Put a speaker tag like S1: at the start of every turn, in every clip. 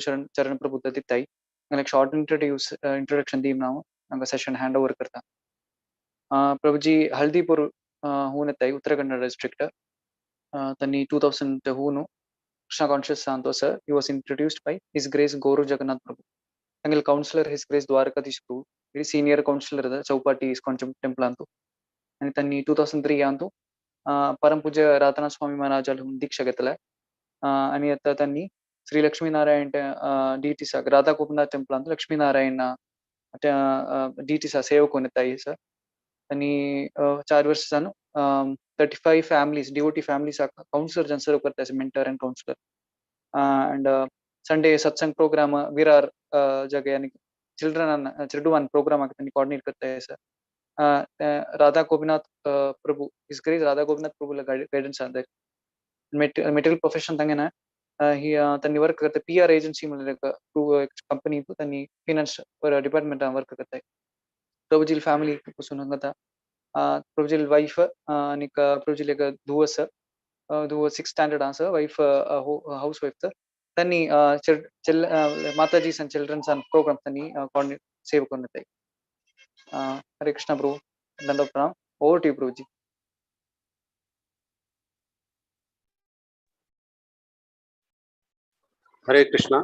S1: चरण प्रभु दत्ताई एक short introduction दी ना सेशन हैंड ओवर करता प्रभु जी हल्दीपुर हून उत्तर कन्नड़ डिस्ट्रिक्ट तनी 2000 हूनु Krishna conscious Santosh he was introduced by his grace Guru Jagannath Prabhu तंगल counsellor his grace Dwarkadhish Prabhu ఇది senior counsellor Chowpatty ISKCON temple అంతు అని తన్ని 2003 అంతు परम पूज्य रातना स्वामी महाराज दीक्षा घेतला आणि आता त्यांनी श्री लक्ष्मीनारायण डीटीसा राधा गोपनाथ टेम्पल अंत लक्ष्मीनारायण डीटीसा सेवक होण्यात सर आणि 4 वर्ष जाणं 35 families devotee families counselor जन सर्व करता है mentor and counselor and Sunday satsang program virar जगह यानी children program त्यांनी coordinate करता है सर राधा गोपीनाथ प्रभु इस ग्रेस राधा गोपीनाथ प्रभु गाइडेंस अंदर मेटेरियल प्रोफेशन तंगेना ही तन्नी वर्क करते पीआर एजेंसी म्हणजे कंपनी तन्नी फाइनेंस डिपार्टमेंट वर्क करता है प्रभुजील फैमिली पासून होता प्रभुजील वाइफ आणि प्रभुजील एक दुवस 6th स्टँडर्ड आस वाइफ हाउस वाइफ तन्नी माताजी सन चिल्ड्रन सन प्रोग्राम तन्नी कोऑर्डिनेट सेव करण्यात आहे हरे कृष्णा प्रभु दंडवत प्रणाम ओवर टू प्रभु जी
S2: हरे कृष्णा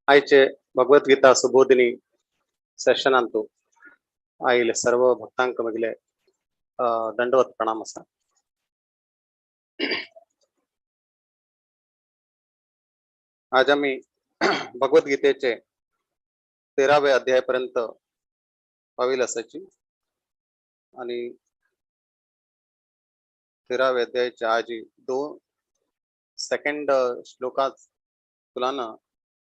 S2: आयचे भगवद्गीता सुबोधिनी सेशन अंतु आयले सर्व भक्तांक मगिले दंडवत प्रणाम असा आज आम्ही भगवद्गीतेचे 13वे अध्यायापर्यंत पाहिल असायची आणि 13वे अध्यायाच्या आजी 2 सेकंड श्लोकात तुलाना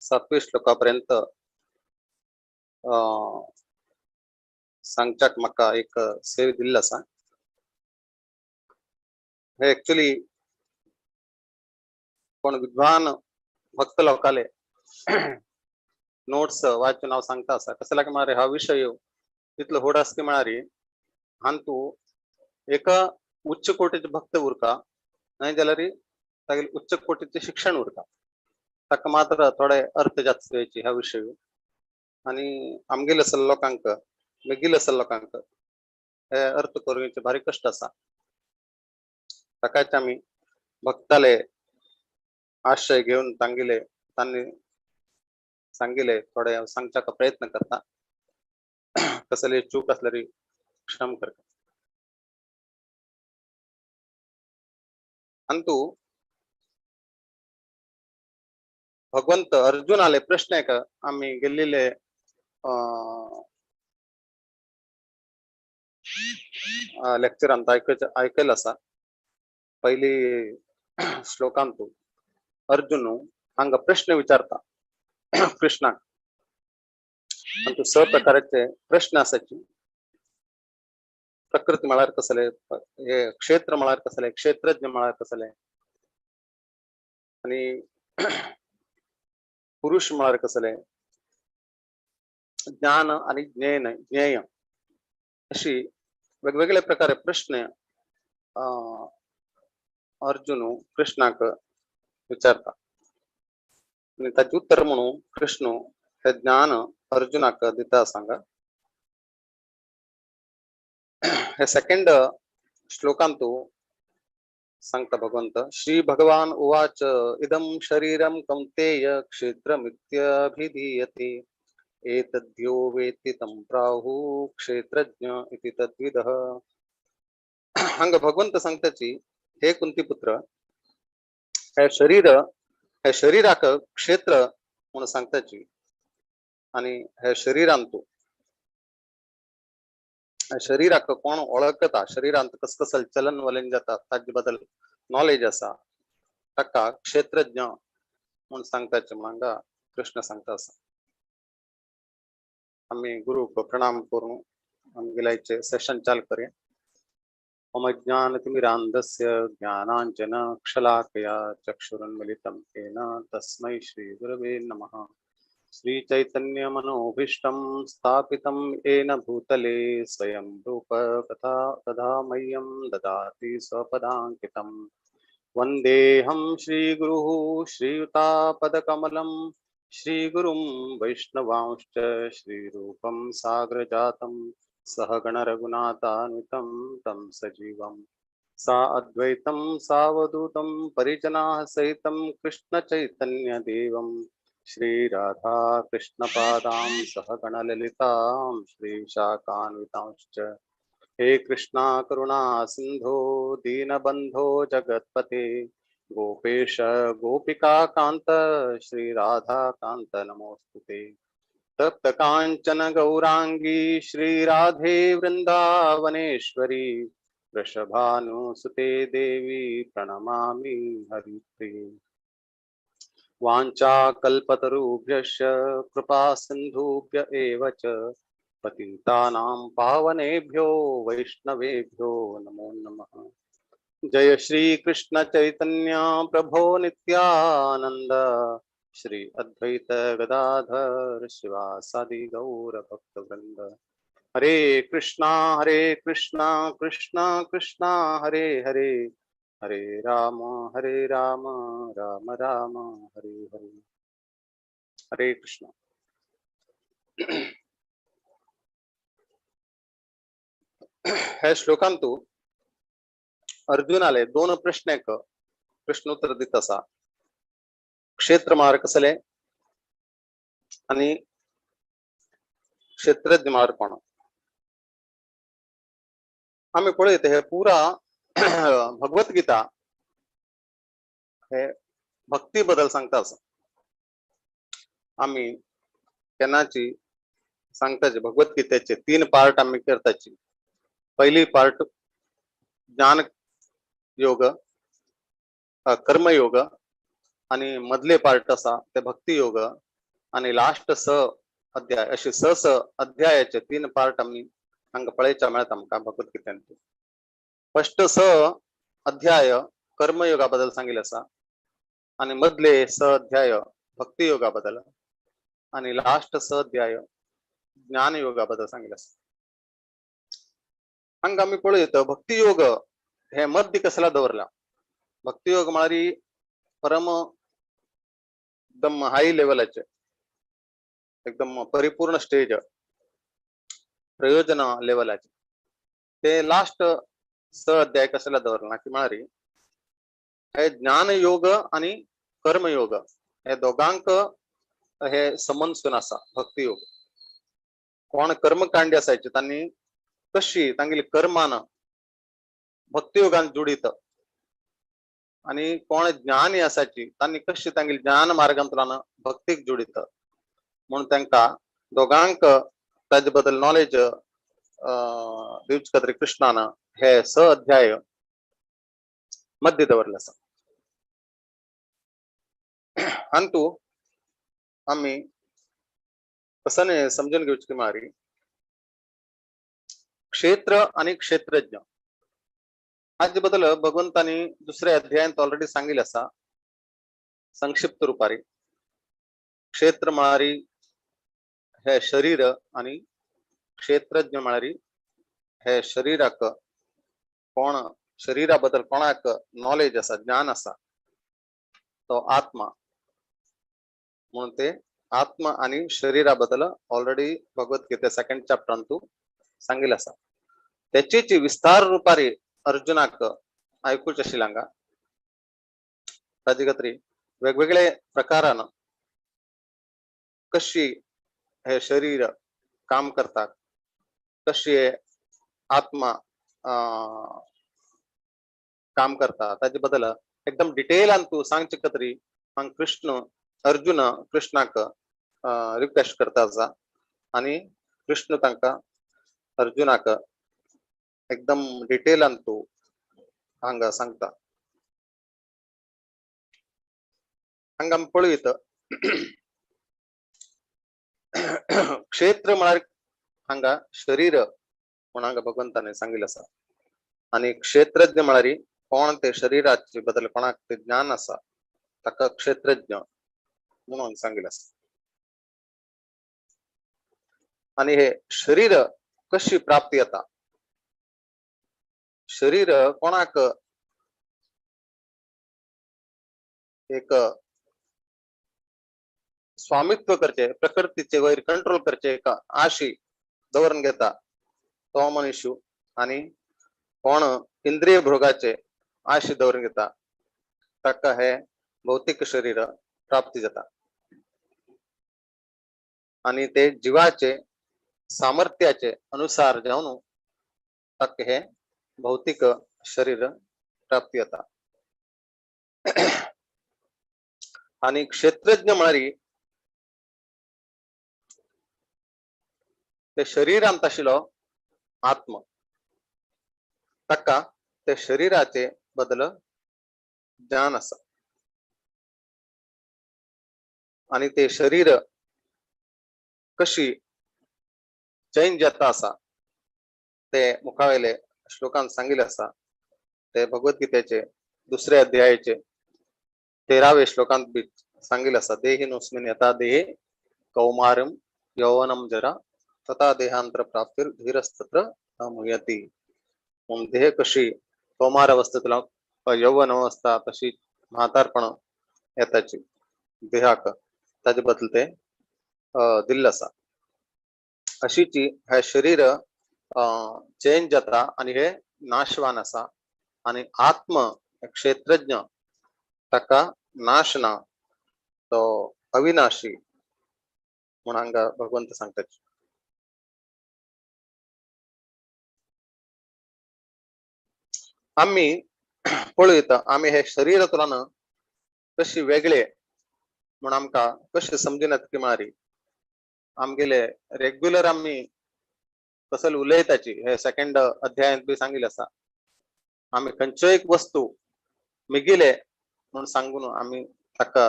S2: 7वे श्लोकापर्यंत सांगचाक मका एक सेव दिल्ला असा हे ऍक्च्युअली कोण विद्वान भक्त लोकाले नोट्स वाचून हांव सांगता असा कसं लागे मारे हा विषय तितलो होडासकी म्हणारी हांतू एका उच्च कोटीचे भक्त उरका नाही जाल्यार तागेले उच्च कोटीचे शिक्षण उरका ताका मात्र थोडे अर्थ जास्त वेची हा विषय आणि आमगेले असल लोकांक मेगिले असल लोकांक हे अर्थ करूचे भारी कष्ट असा ताकाच आम्ही भक्ताले आश्रय घेऊन तांगिले त्यांनी सांगिले थोडे सांगचा प्रयत्न करता कसले चूक असल्यारी श्रम करता अंतु भगवंत अर्जुन आले प्रश्न आहे का आम्ही गेलेले लेक्चर अंत ऐकलं असा पहिली श्लोकांतू अर्जुन हांगा प्रश्न विचारता कृष्णा अंतु स प्रकारचे प्रश्न असायचे प्रकृती म्हळ्यार कसले हे क्षेत्र म्हळ्यार कसले क्षेत्रज्ञ म्हळ्यार कसले आणि पुरुष म्हळ्यार कसले ज्ञान आणि ज्ञेय अशी वेगवेगळ्या प्रकारे प्रश्न अर्जुन कृष्णाक विचारता आणि त्याचे उत्तर म्हणून कृष्ण हे ज्ञान अर्जुनाक दिता सांगा हे सेकंड श्लोकांतू सांगता भगवंत श्री भगवान उवाच इदं शरीरं कौन्तेय क्षेत्रमित्यभिधीयते एतद्यो वेत्ति तं प्राहुः क्षेत्रज्ञ इति तद्विदः हंग भगवंत सांगताची हे कुंती पुत्र हे शरीराक क्षेत्र म्हणून सांगताची आणि हे शरीरांतू शरीराक कोण ओळखता शरीरांत कसं चलन वलन जाता ताजे बद्दल नॉलेज असा ताका क्षेत्रज्ञ म्हणून सांगताचे म्हणून कृष्ण सांगता असा आम्ही गुरुक प्रणाम करून आमगेलायचे सेशन चालू करूया मम ज्ञानतिमिरान्धस्य ज्ञानाञ्जन शलाकया चक्षुरुन्मिलितं येन तस्मै श्रीगुरवे नमः श्रीचैतन्यमनोभीष्टं स्थापितं येन भूतले स्वयं रूप तथा मह्यं ददाति स्वपदाङ्कितं वन्देऽहं श्रीगुरुः श्रीयुतापदकमलं श्रीगुरुं वैष्णवांश्च श्रीरूपं साग्रजातं सहगण रघुनाथान्वितं तं सजीवं सा अद्वैतं सावधूतं परिजनाः सहितं कृष्णचैतन्यदेवं श्रीराधा कृष्णपादां सहगणललितां श्रीशाखान्वितांश्च हे कृष्णा करुणा सिंधो दीनबंधो जगत्पते गोपेश गोपिका कांत श्री राधा कांत नमोस्तुते तप्त कांचन गौरांगी श्री राधे वृंदावनेश्वरी वृषभानुसुते देवी प्रणमामि हरिप्रिये वाञ्छाकल्पतरुभ्यश्च कृपा सिन्धुभ्य एव च पतितानां पावनेभ्यो वैष्णवेभ्यो नमो नमः। जय श्री कृष्ण चैतन्य प्रभो नित्यानंद श्री अद्वैत गदाधर शिवासादि गौर भक्तवृंद हरे कृष्णा कृष्णा कृष्णा हरे हरे हरे राम राम राम हरे हरे हरे कृष्ण। ह्या श्लोकांतू अर्जुनाले दोन प्रश्न प्रश्नोत्तर दित असा क्षेत्र मार कसले आणि क्षेत्रज्ञ मार कोण आम्ही पळयत हे पुरा भगवद्गीता हे भक्ती बद्दल सांगता असा आम्ही केन्नाची सांगताचे भगवद्गीतेचे 3 पार्ट आम्ही करताची पहिली पार्ट ज्ञान योग कर्मयोग आणि मधले पार्ट असा ते भक्ती योग आणि लास्ट अध्याय असे अध्यायाचे 3 पार्ट आम्ही हांगा पळयच्या मेळता आमकां भगवद्गीतेंत फर्स्ट अध्याय कर्मयोगा बद्दल सांगिल्ले आसा आणि मधले अध्याय भक्ती योगा बद्दल आणि लास्ट अध्याय ज्ञान योगा बद्दल सांगिल्ले आसा हांगा आमी पळयत भक्ती योग हे मध्य कसला दवरला भक्ती योग म्हळ्यार परम एकदम हाई लेवलाचे एकदम परिपूर्ण स्टेज प्रयोजन लेवलाचे ते लास्ट अध्याय कसला दवरला की म्हळ्यार हे ज्ञान योग आणि कर्मयोग हे दोघांक हे समन्सून आसा भक्ती योग कोण कर्मकांडी आसायचे त्यांनी कशी तांगेली कर्मान भक्ती योगान जोडीत आणि कोण ज्ञानी आसाची त्यांनी कशी तांगेली ज्ञान मार्गांतल्यान भक्तीक जोडीत म्हणून तांकां दोघांक ताजे बद्दल नॉलेज दिवचे खातीर कृष्णान हे अध्याय मध्य दवरले आसा अंतू आम्ही कसं समजून घेवचे की म्हळ्यार क्षेत्र आणि क्षेत्रज्ञ हाजे बद्दल भगवंतानी दुसऱ्या अध्यायांत ऑलरेडी सांगिल्ले आसा संक्षिप्त रुपारी क्षेत्र म्हळ्यार हे शरीर आणि क्षेत्रज्ञ म्हळ्यार हे शरीराक कोण शरीरा बद्दल कोणाक नॉलेज आसा ज्ञान आसा तो आत्मा म्हणून ते आत्मा आणि शरीरा बद्दल ऑलरेडी भगवद्गीते 2nd चॅप्टरांतू सांगिल्ले आसा त्याची विस्तार रुपारी अर्जुनाक ऐकूच आशिल्ले हांगा ताजे खातीर वेगवेगळे प्रकारान कशी हे शरीर काम करता कशी आत्मा काम करता ताजे बद्दल एकदम डिटेलान तू सांगचे खातीर हांगा अर्जुन कृष्णाक रिक्वेस्ट करता आसा आणि कृष्ण तांकां अर्जुनाक एकदम डिटेलान तू हांगा सांगता हांगा आमी पळयत क्षेत्र म्हळ्यार हांगा शरीर म्हणून हांगा भगवंताने सांगिल्ले आसा आणि क्षेत्रज्ञ म्हळ्यार कोण ते शरीराचे बद्दल कोणाक ते ज्ञान आसा ताका क्षेत्रज्ञ म्हणून सांगिल्ले आसा आणि हे शरीर कशी प्राप्ती येता शरीर कोणाक एक स्वामित्व करचे, प्रकृतीचे वैर कंट्रोल करचे का आशी दवरून घेता तो मनुष्य, आणि कोण इंद्रिय भोगाचे आशी दवरून घेता ताका हे भौतिक शरीर प्राप्ती जाता, आणि ते जीवाचे सामर्थ्याचे अनुसार जाऊन ताका हे भौतिक शरीर प्राप्ती जाता. आणि क्षेत्रज्ञ म्हणारी ते शरीरांत आशिल्लो आत्म, ताका ते शरीराचे बदल ज्ञान आसा, आणि ते शरीर कशी चेंज जाता आसा ते मुखावेले श्लोकांत सांगिल्ले आसा. ते भगवद्गीतेचे 2 अध्यायाचे 13वे श्लोकांत बी सांगिल्ले आसा. देहिनोस्मिन् यथा देहे कौमारम यौवनम जरा तथा देहांतर प्राप्तिर धीरस्तत्र न मुह्यति. देह कशी कौमार अवस्थेतला यौवन अवस्था तशी म्हातारपण येताची देहाक ताजे बदल ते दिल्ले आसा. अशीची हे शरीर चेंज जाता आणि हे नाशवान आसा, आणि आत्म क्षेत्रज्ञ ताका नाश ना, तो अविनाशी म्हणून हांगा भगवंत सांगता. आम्ही पळयता आम्ही हे शरीरांतल्यान कशी वेगळे म्हणून आमकां कशें समजून येता की म्हळ्यार आमगेले रेग्युलर आम्ही कसले उलयताची हे 2nd अध्यायांत बी सांगिल्ले आसा. आम्ही खंयच्योय एक वस्तू मिगिले म्हणून सांगून आम्ही ताका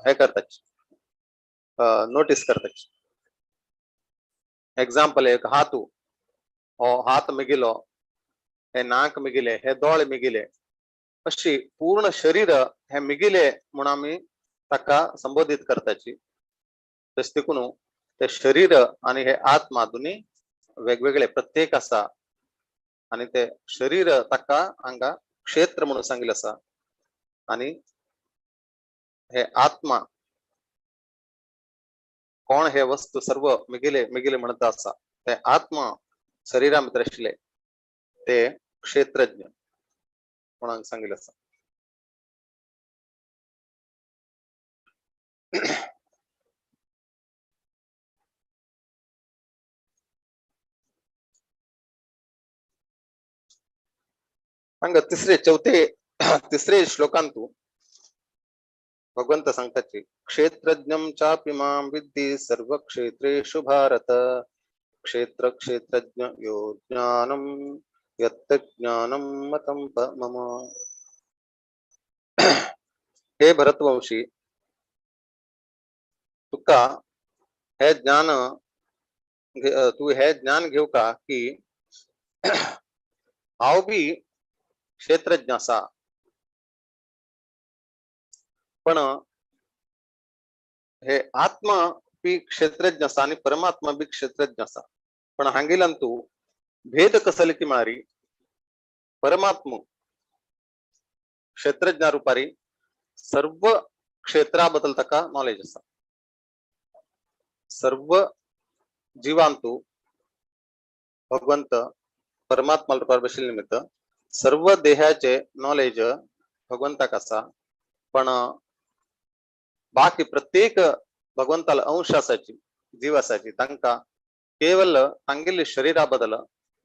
S2: हे करताची, नोटीस करताची. एग्जाम्पल एक हात, हो हात मिगिलो, हे नाक मिगिले, हे दोळे मिगिले, अशी पूर्ण शरीर हे मिगिले म्हणून आम्ही ताका संबोधित करताची. तशें देखून ते शरीर आणि हे आत्मा दोन्ही वेगवेगळे प्रत्येक आसा, आणि ते शरीर ताका हांगा क्षेत्र म्हणून सांगिल्ले आसा, आणि हे आत्मा कोण हे वस्तू सर्व मिगिले मिगिले म्हणत आसा ते आत्मा शरीरा भितर आशिल्ले ते क्षेत्रज्ञ म्हणून सांगिल्ले आसा. हांगा तिसरे श्लोकांत भगवंत सांगताची क्षेत्रज्ञं चापि मां विद्धि सर्व क्षेत्रेषु भारत क्षेत्र क्षेत्रज्ञ यो ज्ञानम यत् ज्ञानम मतं मम. हे भरतवंशी, तुका हे ज्ञान तू हे ज्ञान घेऊ का की हांव बी क्षेत्रज्ञ आसा, पण हे आत्मा बी क्षेत्रज्ञ आसा आणि परमात्मा बी क्षेत्रज्ञ आसा. पण हांगेल्यान तू भेद कसले की म्हळ्यार परमात्मा क्षेत्रज्ञा रुपारी सर्व क्षेत्रा बद्दल ताका नॉलेज आसा. सर्व जीवांतू भगवंत परमात्मा रुपार बशिल्ले निमित्त सर्व देहाचे नॉलेज भगवंताक आसा. पण बाकी प्रत्येक भगवंताला अंश आसाची जीव आसाची तांकां केवल तांगेले शरीरा बद्दल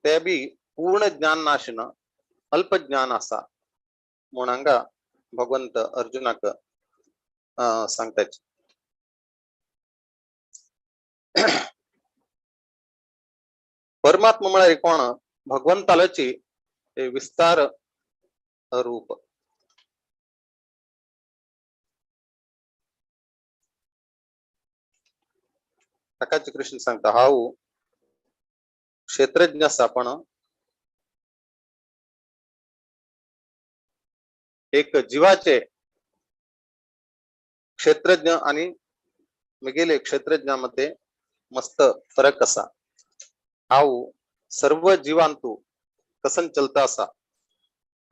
S2: ते बी पूर्ण ज्ञान नाशिना, अल्प ज्ञान आसा म्हणून हांगा भगवंत अर्जुनाक सांगताचे. परमात्मा म्हळ्यार कोण? भगवंतालाची विस्तार रूप. ताकाच कृष्ण सांगता हांव क्षेत्रज्ञ आसा, पण एक जीवाचे क्षेत्रज्ञ आणि मिगेले क्षेत्रज्ञामध्ये मस्त फरक असा. हांव सर्व जीवांतू कसन चलता असा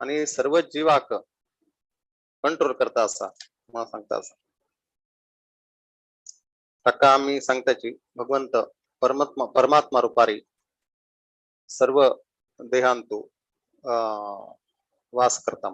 S2: आणि सर्व जीवाक कंट्रोल करता असा मला सांगता असा ताका आम्ही सांगताची भगवंत परमात्मा रूपारी सर्व देहांतू वास करता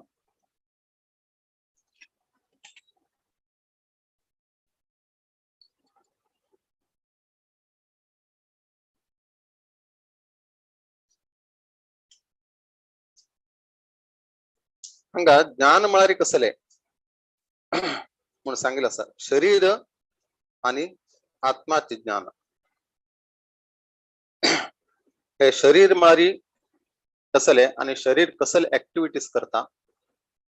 S2: हंग ज्ञान म्हळारी कसले म्हणून सांगितलं असं शरीर आणि आत्माचे ज्ञान हे शरीर म्हळारी कसले आणि शरीर कसले ऍक्टिव्हिटीज करता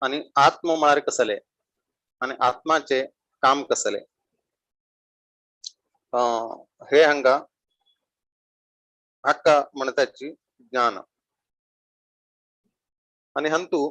S2: आणि आत्म म्हळारी कसले आणि आत्माचे काम कसले हे हंगा हक्क म्हणताची ज्ञान आणि हंतू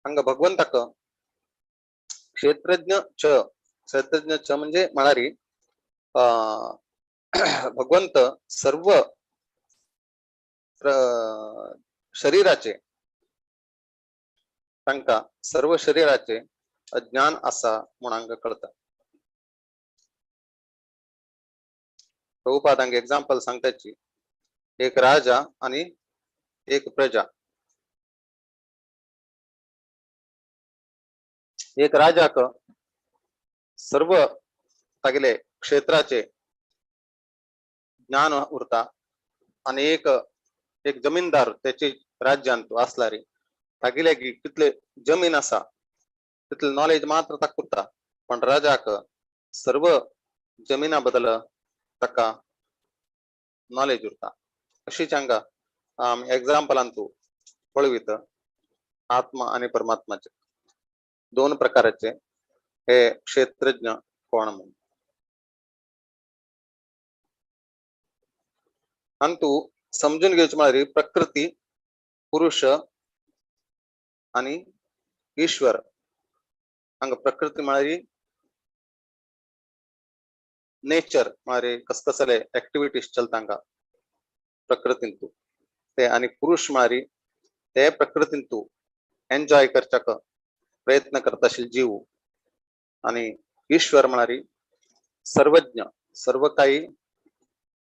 S2: हंग भगवंतक क्षेत्रज्ञ च म्हणजे म्हणारी भगवंत सर्व शरीराचे तांका सर्व शरीराचे अज्ञान असा म्हणून कळत प्रभुपादांग एक्झाम्पल सांगताची एक राजा आणि एक प्रजा एक राजाक सर्व तगले क्षेत्राचे ज्ञान उरता आणि एक जमीनदार त्याचे राज्यांत असलारी तागिले की कितले जमीन असा तिथले नॉलेज मात्र ताक उरता पण राजाक सर्व जमीना बदल तका नॉलेज उरता अशीच हांगा एक्झाम्पलांतू पळवित आत्मा आणि परमात्माचे दोन प्रकारचे हे क्षेत्रज्ञ कोण म्हणून अंतू समजून घ्यायची म्हळ्यार प्रकृती पुरुष आणि ईश्वर हांगा प्रकृती म्हळ्यार नेचर म्हळ्यार कसले ऍक्टिव्हिटीज चलता हांगा प्रकृतींतू ते आणि पुरुष म्हळ्यार ते प्रकृतींतू एन्जॉय करच्याक प्रयत्न करता आशिल्ले जीव आणि ईश्वर म्हळ्यार सर्वज्ञ सर्व काही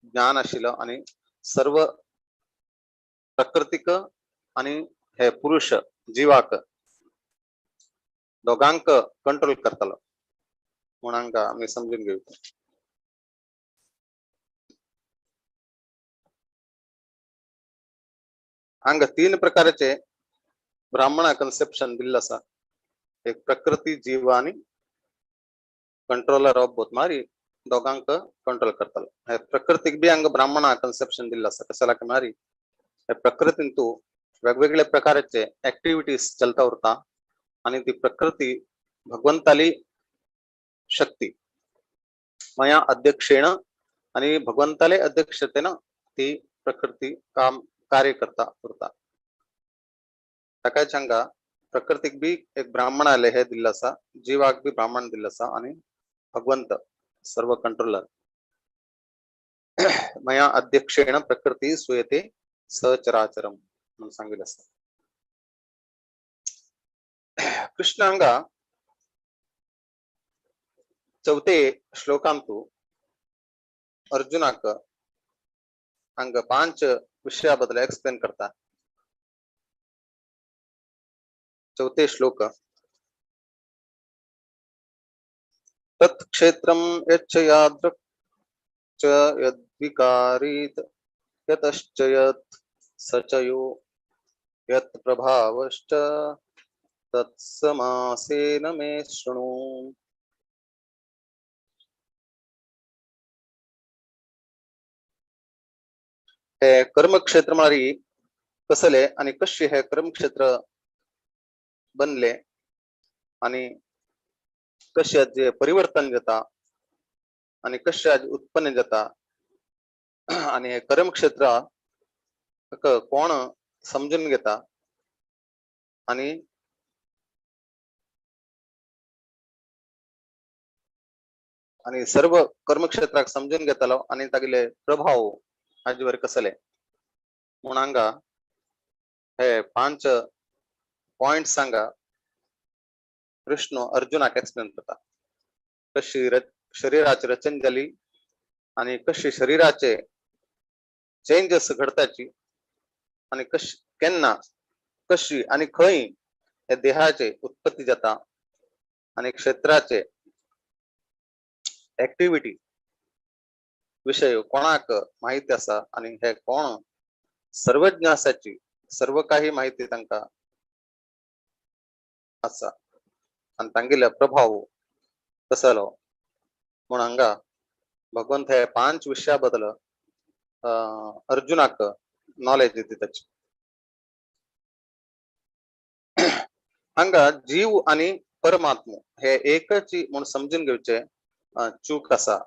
S2: ज्ञान आशिल्लो आणि सर्व प्रकृतीक आणि हे पुरुष जीवाक दोघांक कंट्रोल करतलो म्हणून आम्ही समजून घेऊ हांगा तीन प्रकारचे ब्राह्मणा कन्सेप्शन दिल्ले आसा एक प्रकृती जीव आणि कंट्रोलर ऑफ बोथ मारी दोघांक कंट्रोल करतलो प्रकृतीक बी हांगा ब्राह्मणा कन्सेप्शन दिल्ले आसा कशाला की मारी प्रकृतींतू वेगवेगळे प्रकारचे ऍक्टिव्हिटीज चलता उरता आणि ती प्रकृती भगवंताली शक्ती मया अध्यक्षेण आणि भगवंताले अध्यक्षतेनं ती प्रकृती काम कार्य करता उरता ताकाच हांगा प्रकृतीक बी एक ब्राह्मणाले हे दिल्ले आसा जीवाक बी ब्राह्मण दिल्ले आसा आणि भगवंत सर्व कंट्रोलर मया अध्यक्षेण प्रकृती सूयते सचराचरम म्हणून सांगितलं असतं कृष्ण हांगा चौथे श्लोकांतू अर्जुनाक हांगा 5 विषयाबद्दल एक्सप्लेन करता चौथे श्लोक तत् क्षेत्रम यच्चयादृक् च यद्विकारीत यतश्च यत् सचयो यत् प्रभावश्च तत्समासेन मे शृणु हे कर्मक्षेत्र मारी कसले आणि कसे हे कर्मक्षेत्र बनले आणि कशा जे परिवर्तन जाता आणि कशा उत्पन्न जाता आणि हे कर्मक्षेत्र कोण समजून घेता आणि सर्व कर्मक्षेत्राक समजून घेतलो आणि तागेले प्रभाव हाजेवर कसले म्हणून हांगा हे 5 पॉइंट सांगा कृष्ण अर्जुनाक एक्सप्लेन करता कशी शरीराची रचना झाली आणि कशी शरीराचे चेंजेस घडताची आणि केन्ना कशी आणि खंय या देहाचे उत्पत्ती जाता आणि क्षेत्राचे ऍक्टिव्हिटी विषय कोणाक माहिती असा आणि हे कोण सर्वज्ञ आसाची सर्व काही माहिती तांका असा आणि तांगेला प्रभाव कसलो म्हणून हांगा भगवंत हे 5 विषयाबद्दल अर्जुनाक नॉलेज दिताची हांगा जीव आणि परमात्मा हे एकच म्हणून समजून घेवचे चूक असा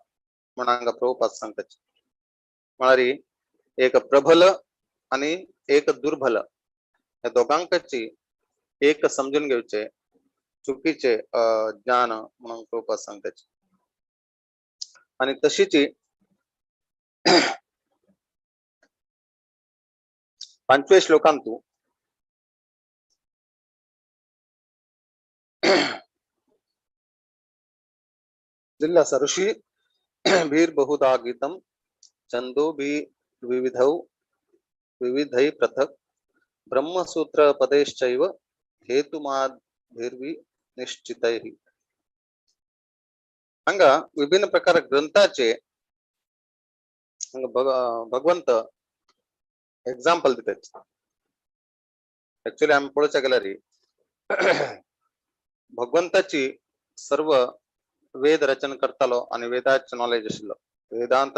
S2: म्हणून हांगा प्रभुपाद सांगताचे म्हळ्यार एक प्रबल आणि एक दुर्बल या दोघांची एक समजून घेवचे चुकीचे ज्ञान म्हणून प्रभुपाद सांगताचे आणि तशीच 5व्या श्लोकांतू दिल्ला ऋषी भीर बहुधा गीतम छंदो भी विविधै पृथक ब्रह्मसूत्र पदेश्चैव हेतुमाद्भिर्वि निश्चितैः हांगा विभिन्न प्रकार ग्रंथाचे भगवंत एग्जाम्पल दितात ऍक्च्युअली आम्ही पळोवचे गेल्यार भगवंताची सर्व वेद रचना करतालो आणि वेदाचे नॉलेज आशिल्लो वेदांत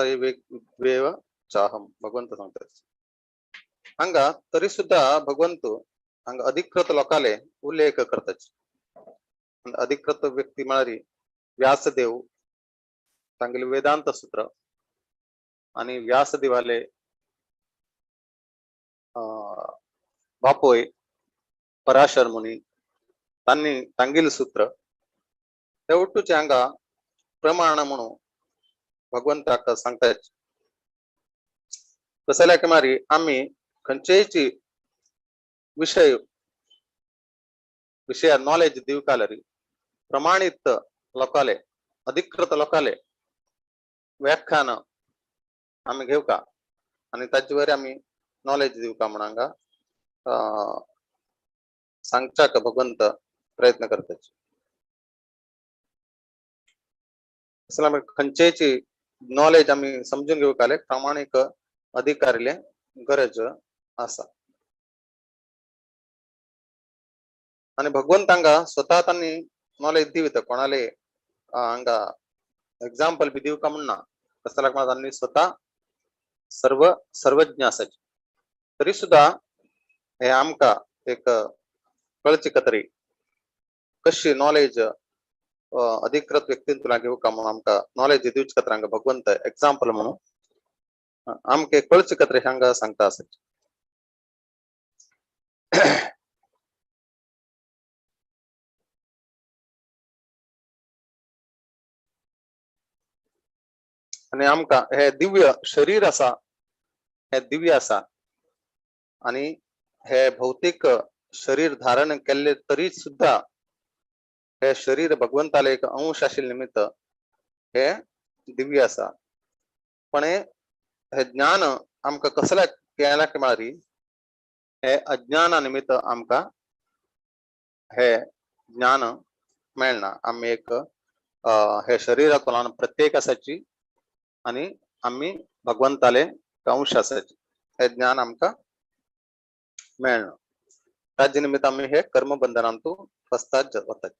S2: वेव चाहम भगवंत सांगतात हांगा तरी सुद्धा भगवंत हांगा अधिकृत लोकाले उल्लेख करतात अधिकृत व्यक्ती म्हळ्यार व्यासदेव तांगेले वेदांत सूत्र आणि व्यासदेवाले बापोय पराशर मुनी तांगेल सूत्र ते उठूचे हांगा प्रमाण म्हणून भगवंताक सांगतात कसल्या की मारी आम्ही खंयचेची विषय नॉलेज दिवकालरी प्रमाणित लोकाले अधिकृत लोकाले व्याख्यान आम्ही घेवका आणि ताचेवर आम्ही नॉलेज दिवका म्हणून हांगा सांगच्याक भगवंत प्रयत्न करतात खंयचेची नॉलेज आम्ही समजून घेवकाले प्रामाणिक अधिकारीले गरज आसा आणि भगवंत हांगा स्वतः तांणी नॉलेज दिवता कोणाले हांगा एग्जाम्पल बी दिवका म्हणना कसल्याक तांणी स्वतः सर्वज्ञ आसाचे तरी सुद्धा हे आमका एक कळची कतरी कशी नॉलेज अधिकृत व्यक्तींतून घेवका म्हणून आमका नॉलेज दिवचे खातीर हांगा भगवंत एग्जाम्पल म्हणून आमके कळचे खातीर हांगा सांगता आसाचे आणि आमका हे दिव्य शरीर आसा हे दिव्य आसा आणि हे भौतिक शरीर धारण केले तरी सुद्धा हे शरीर भगवंताले एक अंश आशिल्ले निमित्त हे दिव्य आसा पण हे ज्ञान आमका कसल्या केला की म्हळ्यार हे अज्ञाना निमित्त आमका हे ज्ञान मेळना आम्ही एक हे शरीरातून प्रत्येक आसाची आणि आम्ही भगवंताले अंश आसाची हे ज्ञान आमका मेळना ताजे निमित्त आम्ही हे कर्मबंधनांतू फसतात वतात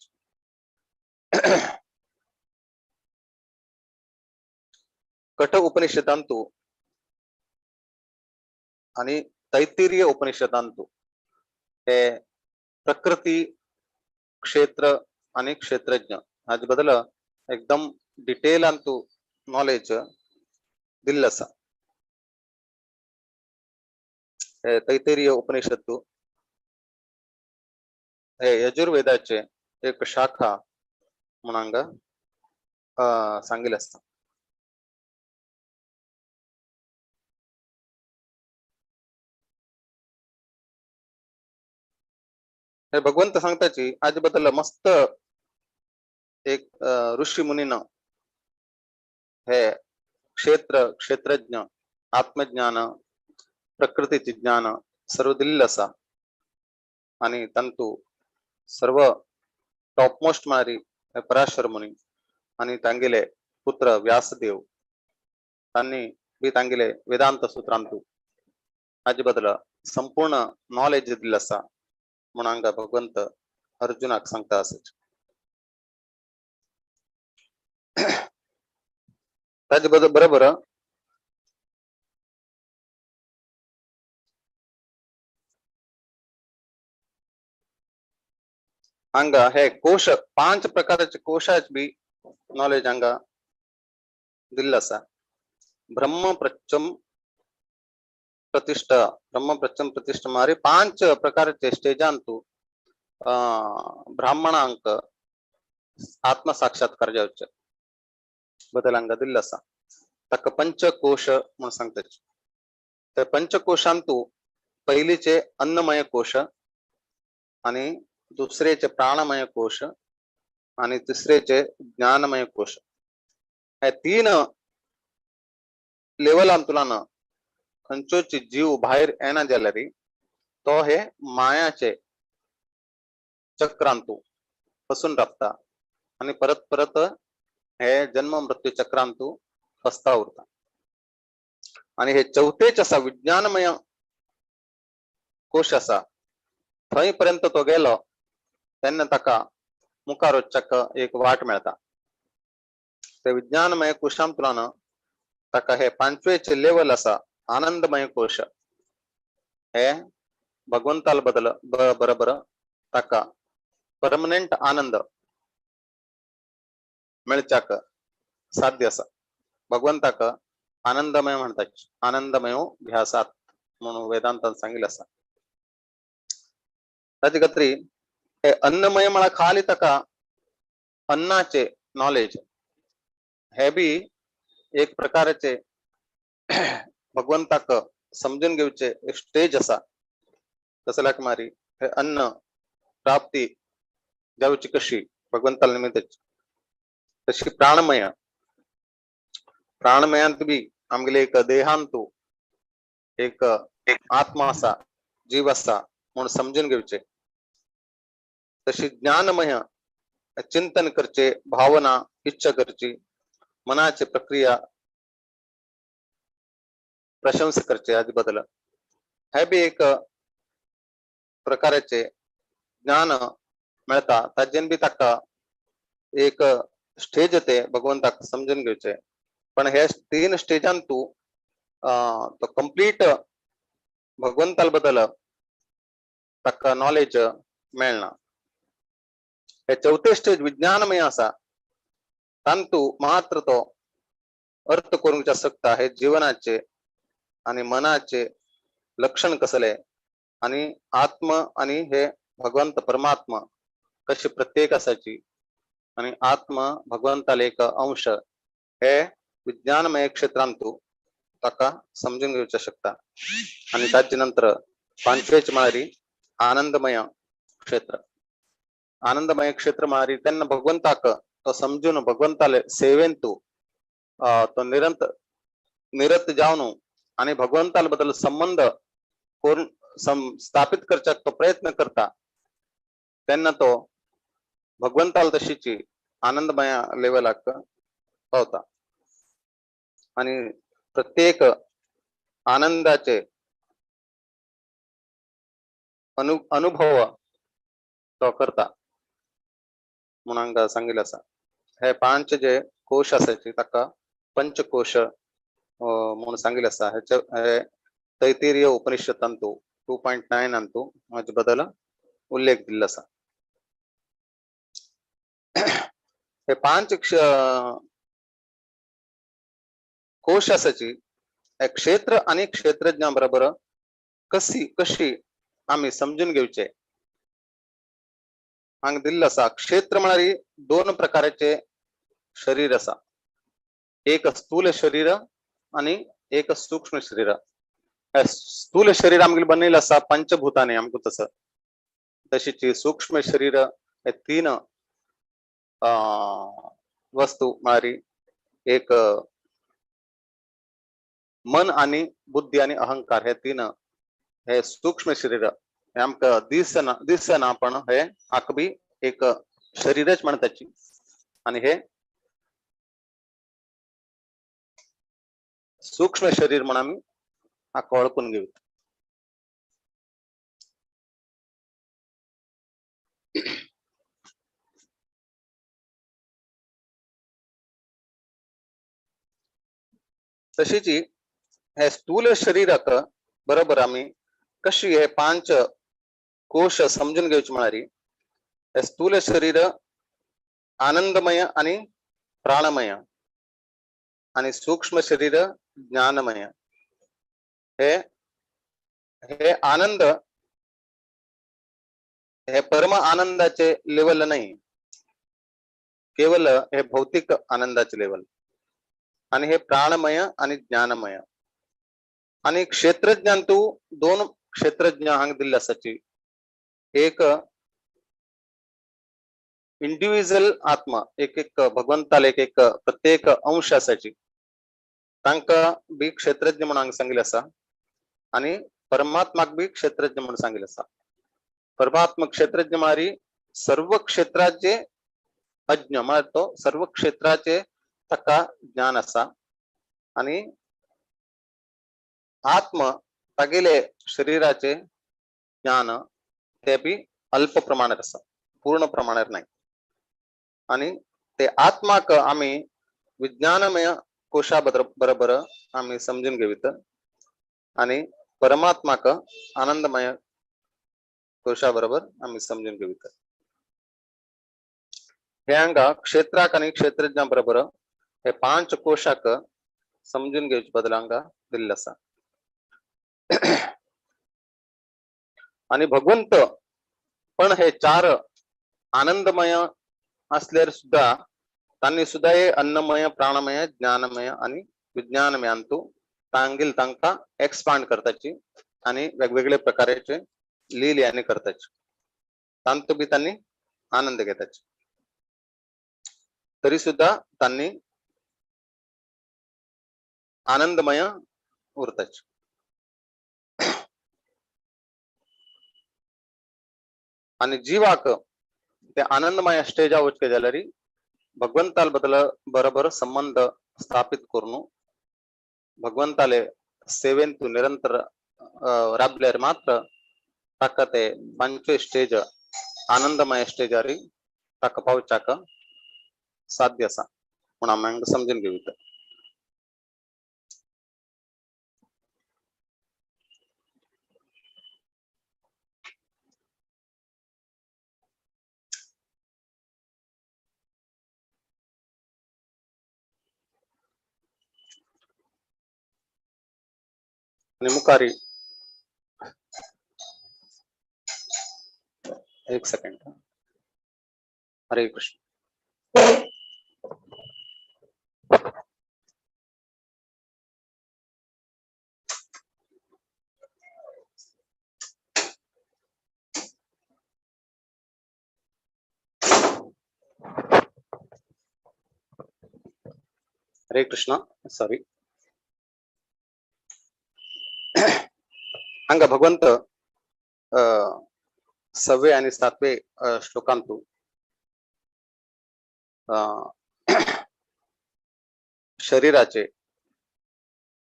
S2: कठ उपनिषदांतू आणि तैत्तिरीय उपनिषदांतू हे प्रकृती क्षेत्र आणि क्षेत्रज्ञ हाजे बदल एकदम डिटेल अंतू नॉलेज दिल्लं आसा हे तैत्तिरीय उपनिषत्तू हे यजुर्वेदाचे एक शाखा म्हणून हांगा सांगिल्लें आसता. हे भगवंत सांगताची हाजे बद्दल मस्त एक ऋषी मुनीन हे क्षेत्रज्ञ आत्मज्ञान प्रकृतीचे ज्ञान सर्व दिल्लें आसा आणि तंतू सर्व टॉपमोस्ट मारी पराशर मुनी आणि तांगेले पुत्र व्यासदेव तांणी बी तांगेले वेदांत सूत्रांतू हाजे बद्दल संपूर्ण नॉलेज दिल्लें आसा म्हणून हांगा भगवंत अर्जुनाक सांगता आसत. ताजे बरोबर हांगा हे कोश 5 प्रकारचे कोशाच बी नॉलेज हांगा दिल्लें आसा. ब्रह्म प्रचम प्रतिष्ठा मारी 5 प्रकारचे स्टेजांतू ब्राह्मणांक आत्म साक्षात्कार जावचे बद्दल हांगा दिल्लें आसा. ताका पंचकोश म्हणून सांगतात. ते पंचकोशांतू पयलीचे अन्नमय कोश आणि दुसरेचे प्राणमय कोश आणि तिसरेचे ज्ञानमय कोश. हे 3 लेवलांतुल्यान खंयचोच जीव भायर येना जाल्यार तो हे मायाचे चक्रांतू फसून रावता आणि परत परत हे जन्म मृत्यू चक्रांतू फसता उरता. आणि हे चौथेच आसा विज्ञानमय कोश आसा. थंय पर्यंत तो गेलो तेन्ना ताका मुखार वचपाक एक वाट मेळटा. ते विज्ञानमय कोशांतल्यान ताका हे 5वेचे लेवल आसा आनंदमय कोश. हे भगवंताल बद्दल बरोबर ताका परमनेंट आनंद मेळच्याक साध्य आसा. भगवंताक आनंदमय म्हणतात. आनंदमयो ध्यासात म्हणून वेदांतान सांगिल्लें आसा. ताचे खातीर हे अन्नमय म्हणा खाली ताका अन्नाचे नॉलेज हे बी एक प्रकारचे भगवंताक समजून घेवचे एक स्टेज आसा. कसल्याक मारी हे अन्न प्राप्ती जावची कशी भगवंताल निमित्त तशी प्राणमयांत बी आमगेले एक देहांतू एक आत्मा आसा जीव आसा म्हणून समजून घेवचे. तशी ज्ञानमय चिंतन करचे भावना इच्छा करची मनाची प्रक्रिया प्रशंसा करचे हाजे बद्दल हे बी एक प्रकारचे ज्ञान मेळता. ताजेन बी ताका एक स्टेज ते भगवंताक समजून घेवचे. पण हे 3 स्टेजांतू तो कंप्लीट भगवंताल बद्दल ताका नॉलेज मेळना. हे 4थे स्टेज विज्ञानमय आसा. तांतू मात्र तो अर्थ करूंक शकता हे जीवनाचे आणि मनाचे लक्षण कसले आणि आत्म आणि हे भगवंत परमात्मा कशी प्रत्येक आसाची आणि आत्मा भगवंताले एक अंश हे विज्ञानमय क्षेत्रांतू ताका समजून घेवचे शकता. आणि ताचे नंतर 5वेच म्हळ्यार आनंदमय क्षेत्र. आनंदमय क्षेत्र म्हळ्यार तेन्ना भगवंताक तो समजून भगवंताले सेवेंतू तो निरत जावन आणि भगवंताल बद्दल संबंध स्थापित करच्याक तो प्रयत्न करता. तेन्ना तो भगवंताल तशीची आनंदमय लेवलाक पावता. आणि प्रत्येक आनंदाचे अनुभव तो करता म्हणून हांगा सांगिल्लें आसा. हे 5 जे कोश आसाचे ताका पंचकोश म्हणून सांगिल्लें आसा. हे तैत्तिरीय उपनिषदांतू 2.9 अंतू हाजे बद्दल उल्लेख दिल्लो आसा. हे 5 कोश आसाची क्षेत्र आणि क्षेत्रज्ञा बरोबर कशी कशी आम्ही समजून घेऊचे हांग दिल्लं असा क्षेत्र म्हणणारी दोन प्रकारचे शरीर असा एक स्थूल शरीर आणि एक सूक्ष्म शरीर स्थूल शरीर आमगे बनलेलं असा पंचभूताने आमको तसं तशीची सूक्ष्म शरीर हे तीन वस्तू मारी एक मन आणि बुद्धी आणि अहंकार हे तीन हे सूक्ष्म शरीर हे आमका दिसना पण हे आकबी एक शरीरच म्हणताची आणि हे सूक्ष्म शरीर म्हणून आम्ही आका ओळखून घेऊ तशीची हे स्थूल शरीराक बरोबर आम्ही कशी हे पांच कोश समजून घ्यायची म्हणणारी हे स्थूल शरीर आनंदमय आणि प्राणमय आणि सूक्ष्म शरीर ज्ञानमय हे हे आनंद हे परम आनंदाचे लेवल नाही केवळ हे भौतिक आनंदाचे लेवल आणि हे प्राणमय आणि ज्ञानमय आणि क्षेत्रज्ञान तू दोन क्षेत्रज्ञ हांग दिल्ले असाची एक इंडिव्हिज्युअल आत्मा एक एक भगवंताला एक एक प्रत्येक अंश असायची तांका बी क्षेत्रज्ञ म्हणून सांगितले असा आणि परमात्माक बी क्षेत्रज्ञ म्हणून सांगितले असा परमात्मा क्षेत्रज्ञ मारी सर्व क्षेत्राचे अज्ञ म्हणतो सर्व क्षेत्राचे तका ज्ञान असा आणि आत्म तगेले शरीराचे ज्ञान ते बी अल्प प्रमाणात असा पूर्ण प्रमाणात नाही आणि ते आत्माक आम्ही विज्ञानमय कोशा बरोबर आम्ही समजून घेऊत आणि परमात्माक आनंदमय कोशा बरोबर आम्ही समजून घेऊत हे अंगा क्षेत्राक आणि क्षेत्रज्ञा बरोबर हे पांच कोशाक समजून घेऊच बदलांगा दिल्लं असा आणि भगवंत पण हे चार आनंदमय असल्यावर सुद्धा त्यांनी सुद्धा हे अन्नमय प्राणमय ज्ञानमय आणि विज्ञानमय आणतो तांगील तांका एक्सपांड करताची आणि वेगवेगळ्या प्रकारचे लील्याने करताची तांतो बी त्यांनी आनंद घेताची तरी सुद्धा त्यांनी आनंदमय उरताची आणि जीवाक ते आनंदमय स्टेज उचके जाल्यारी भगवंताल बरोबर संबंध स्थापित करून भगवंताले सेवेन तू निरंतर राबल्यार मात्र ताका ते पंचवे स्टेज आनंदमय स्टेज आरी ताका पावचाक साध्य असा म्हणून आम्ही समजून घेऊत आणि मुखारी एक सेकंड हरे कृष्ण हरे कृष्ण सॉरी हंग भगवंत 6वे आणि 7वे श्लोकांतू शरीराचे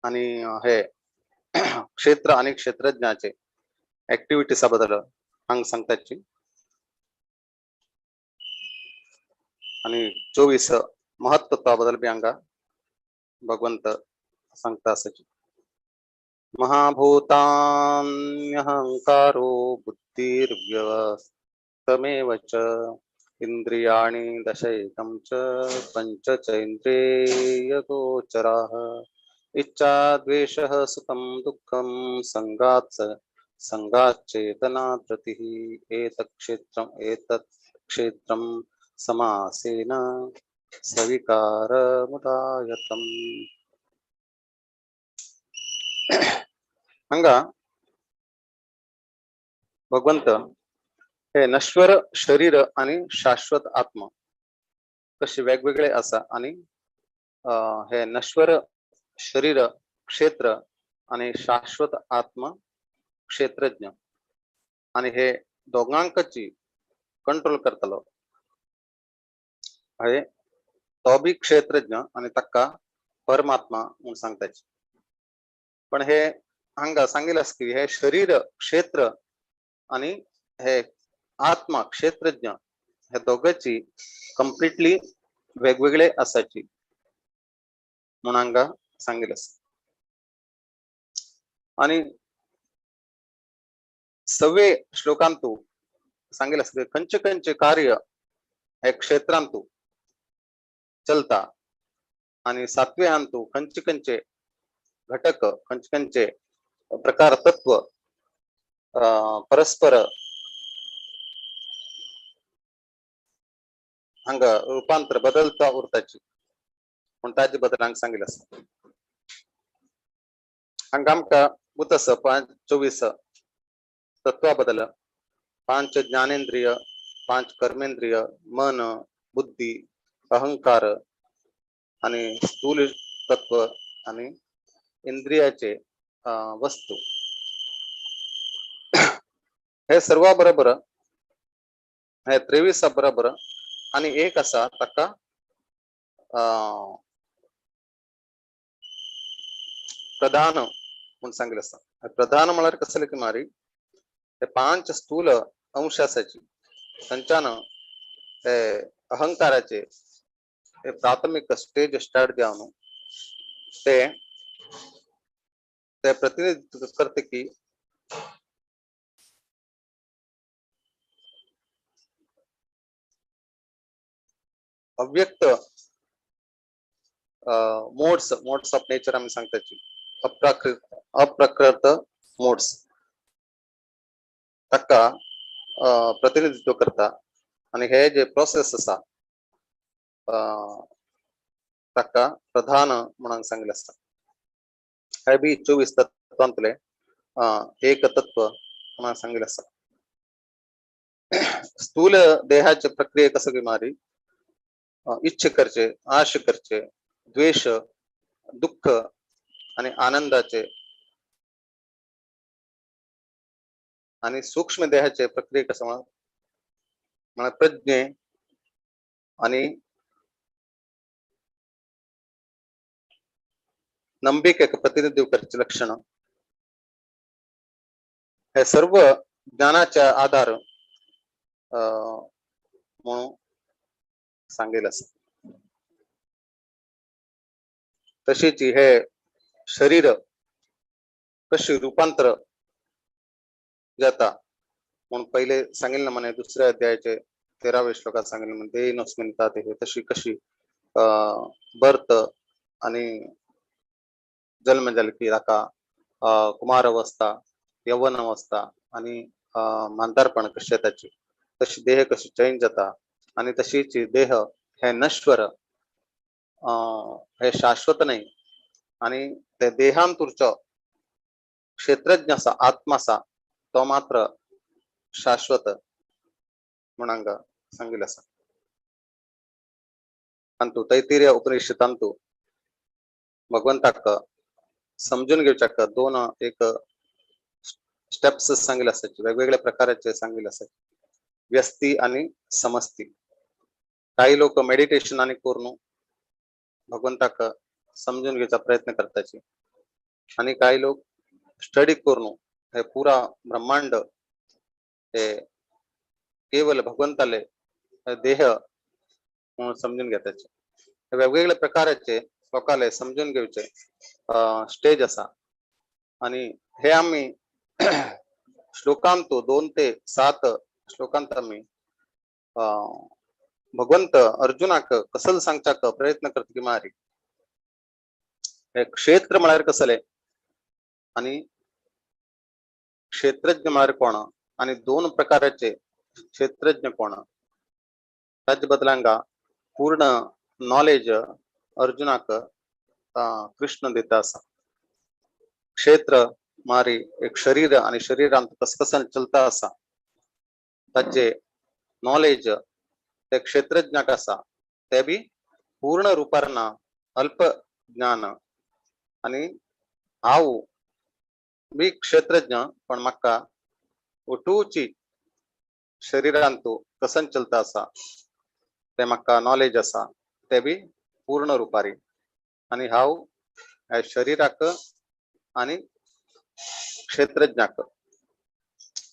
S2: आणि हे क्षेत्र आणि क्षेत्रज्ञाचे ऍक्टिव्हिटीज बद्दल हंग सांगताची आणि 24 महत्त्वाबद्दल बी हंगा भगवंत सांगता असाची महाभूतान्यहंकारो बुद्धिर्व्यवस्थमेव च इंद्रियाणि दशैकं च पंचचैन्द्रियगोचराः इच्छा द्वेषः सुखं दुःखं संगाच्चेतना प्रतिः एतत् क्षेत्रं समासेन सविकारमुदायतम्. हंग भगवंत हे नश्वर शरीर आणि शाश्वत आत्मा कसे वेगवेगळे असा आणि हे नश्वर शरीर क्षेत्र आणि शाश्वत आत्मा क्षेत्रज्ञ आणि हे दोघांची कंट्रोल करतलो हे तो बी क्षेत्रज्ञ आणि तक्का परमात्मा म्हणून सांगताची. पण हे हांगा सांगितलंस की हे शरीर क्षेत्र आणि हे आत्मा क्षेत्रज्ञ हे दोघांची कम्प्लिटली वेगवेगळे असायची म्हणून हांगा सांगितलंस. आणि सव्वे श्लोकांतू सांगितलंस की खंचे खंचे कार्य हे क्षेत्रांतू चलता आणि सातवे अंतू खंचे खंचे घटक खंचे खंचे प्रकार तत्व परस्पर हंग रूपांतर बदलता उरताची पण ताजे बद्दल हांगा सांगितलं असतं. हांगा आमकां उतस 24 तत्वा बद्दल 5 ज्ञानेंद्रिय 5 कर्मेंद्रिय मन बुद्धी अहंकार आणि स्थूल तत्व आणि इंद्रियाचे वस्तू हे सर्व बरोबर हे 23 बरोबर आणि एक असा तक्का प्रधान म्हणून सांगितलं असतं. प्रधान म्हळ्यार कसले की मारी हे 5 स्थूल अंश असायची त्यांच्यानं हे अहंकाराचे हे प्राथमिक स्टेज स्टार्ट जावन ते प्रतिनिधित्व करते की अव्यक्त मोड्स ऑफ नेचर आम्ही सांगताची अप्रकृत मोड्स तक्का प्रतिनिधित्व करता आणि हे जे प्रोसेस असा तक्का प्रधान म्हणून सांगितलं असतं. हे बी 24 तत्वांतले एक तत्व म्हणून सांगितलं असतं. स्थूल देहाचे प्रक्रिये कसं की मारी इच्छे करचे आश करचे द्वेष दुःख आणि आनंदाचे आणि सूक्ष्म देहाचे प्रक्रिये कसं मला प्रज्ञे आणि ನಂಬಿಕೆಗೆ प्रतिनिधित्व करचे लक्षण हे सर्व ज्ञानाच्या आधार म्हणून सांगेल असं. तशीच हे शरीर कशी रूपांतर जाता म्हणून पहिले सांगेल ना म्हणे दुसऱ्या अध्यायाचे 13व्या श्लोकात सांगेल म्हणजे देहिनोस्मिन् हे तशी कशी बर्थ आणि जन्म जलकी राका कुमार अवस्था यवन अवस्था आणि मांतारपण कशी त्याची तशी देह कशी चेंज जाता आणि तशीच देह हे नश्वर हे शाश्वत नाही आणि ते देहांतुरचं क्षेत्रज्ञाचा आत्माचा तो मात्र शाश्वत म्हणून सांगितलं असं. अंतु तैत्तिरीय उपनिषदांतू भगवंताक समजून घेवच्याक दोन एक स्टेप्स सांगितले असायचे वेगवेगळ्या प्रकारचे सांगितले असायचे व्यस्ती आणि समस्ती. काही लोक मेडिटेशन आणि करून भगवंताक समजून घ्यायचा प्रयत्न करताचे आणि काही लोक स्टडी करून हे पुरा ब्रह्मांड हे केवळ भगवंताले देह म्हणून समजून घेताचे वेगवेगळ्या प्रकारचे लोकाले समजून घेवचे स्टेज असा आणि हे आम्ही श्लोकांत 2 ते 7 श्लोकांत आम्ही भगवंत अर्जुनाक कसल सांगचाक प्रयत्न करते की मारी क्षेत्र म्हळ्यार कसले आणि क्षेत्रज्ञ म्हळ्यार कोण आणि दोन प्रकाराचे क्षेत्रज्ञ कोण ताजे बदलांगा पूर्ण नॉलेज अर्जुनाक कृष्ण दिता असा क्षेत्र मारी एक शरीर आणि शरीरांत कसकसन चलता असा ताजे नॉलेज ते क्षेत्रज्ञाक असा ते बी पूर्ण रूपारना अल्प ज्ञान आणि हांव बी क्षेत्रज्ञ पण म्हाका उठूची शरीरांतू कसन चलता असा ते म्हाका नॉलेज असा ते बी पूर्ण रूपारी आणि हांव ह्या शरीराक आणि क्षेत्रज्ञाक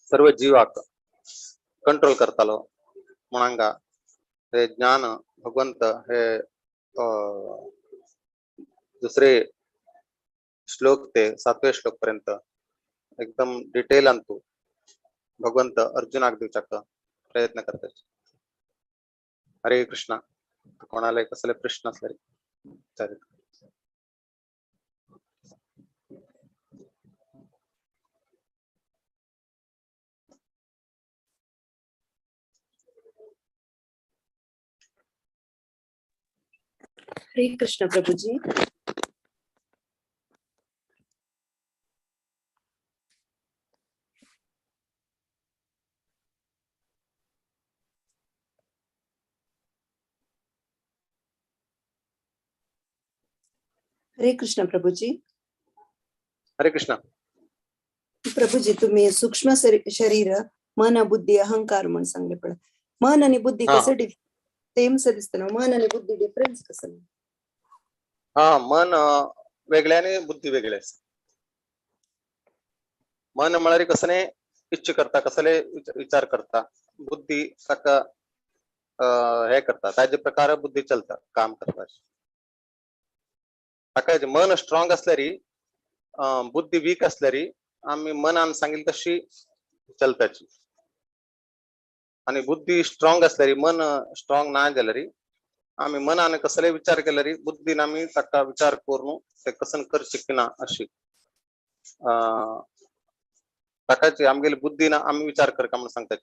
S2: सर्व जीवाक कंट्रोल करतालो म्हणंगा हे ज्ञान भगवंत हे दुसरे श्लोक ते 7वें श्लोक पर्यंत एकदम डिटेल अंतू भगवंत अर्जुनाक दिवचाक प्रयत्न करतात. हरे कृष्णा. कोणाला कसले प्रश्न असले विचारित.
S3: हरे कृष्ण प्रभुजी. हरे कृष्ण प्रभुजी.
S2: हरे कृष्णा.
S3: प्रभुजी तुम्ही सूक्ष्म शरीर मन बुद्धी अहंकार म्हणून सांगले पण मन आणि बुद्धी कसं सेम दिसतं ना. मन आणि बुद्धी डिफरन्स कसं?
S2: मन वेगळे आणि बुद्धी वेगळे. मन म्हळ्यार कसले इच्छ करता कसले विचार करता बुद्धी ताका हे करता ताजे प्रकार बुद्धी चलता काम करता. ताका मन स्ट्रॉंग असल्यारी बुद्धी वीक असल्यारी आम्ही मनान सांगितली तशी चलताची आणि बुद्धी स्ट्रॉंग असल्यारी मन स्ट्रॉंग ना जाल्यारी आम्ही मनाने कसले विचार केल्यारी बुद्धीन आम्ही ताका विचार करून ते कसन करचे की ना अशी ताकाची आमगेली बुद्धीन आम्ही विचार करता म्हणून सांगता.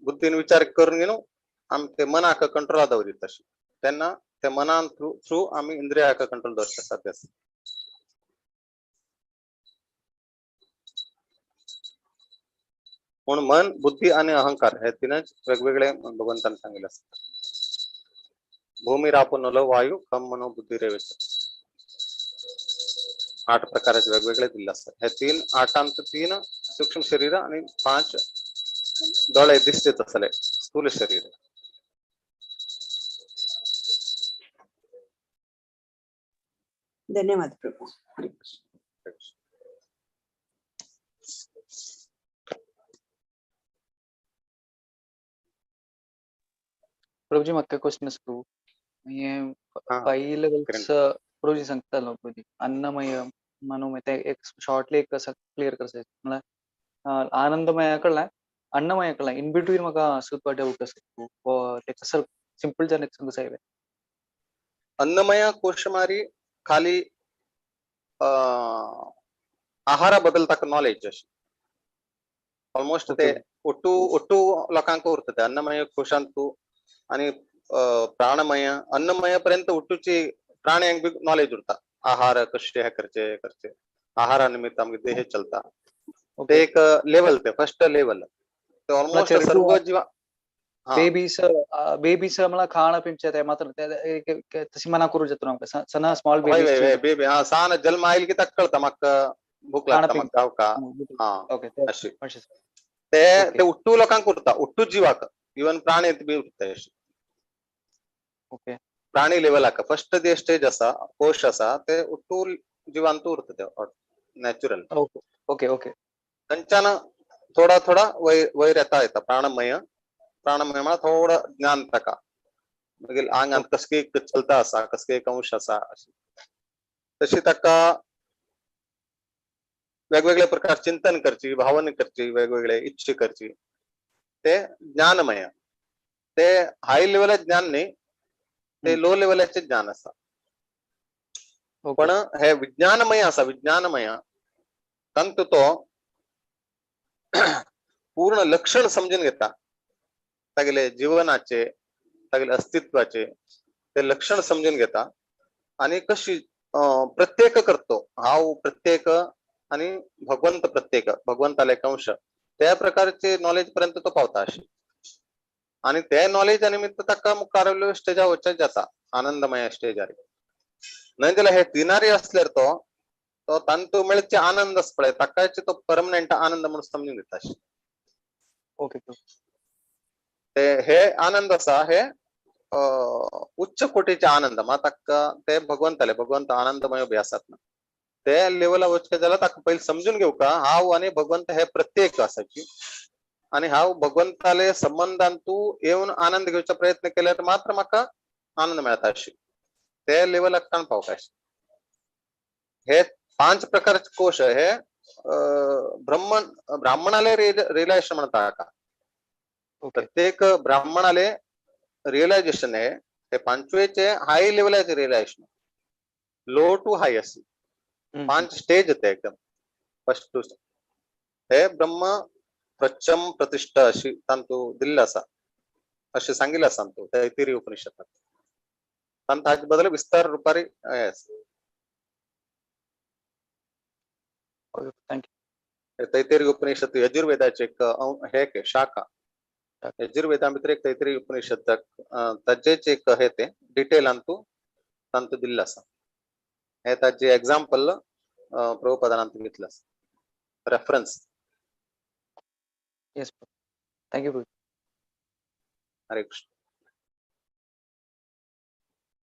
S2: बुद्धीन विचार करून घेऊन आम्ही ते मनाक कंट्रोल दवरी तशी त्यांना त्या मनान थ्रू आम्ही इंद्रियाक कंट्रोल दवरता साध्य असता. म्हणून मन बुद्धी आणि अहंकार हे तीनच वेगवेगळे भगवंतांनी सांगितले असतात. भूमी रापून नल वायू खम मनो बुद्धी रेवेश 8 प्रकारचे वेगवेगळे दिले असतात. हे 3 8 3 सूक्ष्म शरीर आणि 5 डोळे दिसते असले स्थूल शरीर.
S3: धन्यवाद प्रभू.
S1: प्रभुजी म्हाका क्वेश्चन आसा तू हे 5 लेवल्स प्रभुजी सांगतालो प्रभुजी अन्नमय मनोमय ते एक शॉर्टली एक कसं क्लियर करता म्हळ्यार आनंदमय कळला अन्नमय कळला इन बिटवीन म्हाका सुद्धा डाऊट आसा तू ते कसं सिंपल जाने सांगू साहेब.
S2: अन्नमय कोशमारी खाली आहारा बद्दल ताका नॉलेज अशी ऑलमोस्ट ते ಒಟ್ಟು लोकांक उरता अन्नमय कोशांतू आणि प्राणमय अन्नमय पर्यंत उठूची प्राण्यांक बी नॉलेज उरता आहार कशे हे करचे आहारा निमित्त आमगे देह चलता ते एक लेवल ते फर्स्ट लेवल ते ऑलमोस्ट सर्व जीवा
S1: बेबीस मला खाण पिंचे ते मात्र तशी मना करू जातो आमका सना स्मॉल
S2: बेबी सान जन्म आईल की ताका कळता म्हाका भूक लागता म्हाका खावका अशी ते उठ्ठू लोकांक उरता उठ्ठू जीवाक इवन प्राणी बी उरता प्राणी लेवलाक फर्स्ट जे स्टेज असा कोश असा ते उठ्ठू जीवांतू उरता ते नॅचरल.
S1: ओके
S2: त्यांच्यान थोडा वयर येता प्राणमय म्हळ्यार थोडा ज्ञान ताका मागीर आंगांत कसके चलता असा कसके एक अंश असा तशी ताका वेगवेगळे प्रकार चिंतन करची भावना करची वेगवेगळे इच्छे करची ते ज्ञानमय. ते हाय लेवल ज्ञान नाही ते लो लेवलचे ज्ञान असता.
S1: ओके
S2: पण हे विज्ञानमय असा विज्ञानमय तंतु तो पूर्ण लक्षण समजून घेता तागेले जीवनाचे तागेले अस्तित्वाचे ते लक्षण समजून घेता आणि कशी प्रत्येक करतो हाव प्रत्येक आणि भगवंत प्रत्येक भगवंताला एक अंश त्या प्रकारचे नॉलेज पर्यंत तो पावता अशी आणि त्या नॉलेज निमित्त ताका मुखार स्टेजा वचत जाता आनंदमय स्टेजार नाही त्याला हे दिनारी असल्यार तो तो तंतु मेळचे आनंद पळय ताकाचे तो परमनंट आनंद म्हणून समजून घेता अशी
S1: ओके प्रभु
S2: ते हे आनंद असा हे उच्च कोटीचे आनंद मग ताका ते भगवंत आनंदमय बी आसात ना ते लेवला वचके जाल्यार ताका पहिले समजून घेवका हांव आणि भगवंत हे प्रत्येक आसाची आणि हांव भगवंताले संबंधांतू येऊन आनंद घेवचा प्रयत्न केल्यार मात्र म्हाका आनंद मेळता अशी ते लेवलाक काणपावका अशी हे 5 प्रकारचे कोश हे ब्राह्मणाले रियलायझेशन म्हणता का
S1: ओके
S2: प्रत्येक ब्राह्मणाले रियलायझेशन आहे ते पंचवेचे हाय लेवलाचे रियलायझेशन लो टू हाय अशी 5 स्टेज येते एकदम फर्स्ट टू हे ब्रह्म प्रचम प्रतिष्ठा अशी तांतू दिल्ला असा असे सांगितलं सांगतो तैतिरी उपनिषदात तांत हाचे बदल विस्तार रुपारी
S1: थँक्यू
S2: तैतिरी उपनिषद यजुर्वेदाचे एक हे के शाखा यजुर्वेदा भितर एक तैतिरी उपनिषद ताजेच एक हे ते डिटेल अंतू तांतू दिल्ला असा हे ताजे एक्झाम्पल प्रभुपादांत घेतलं रेफरन्स
S1: येस थँक्यू प्रभु
S2: हरे कृष्ण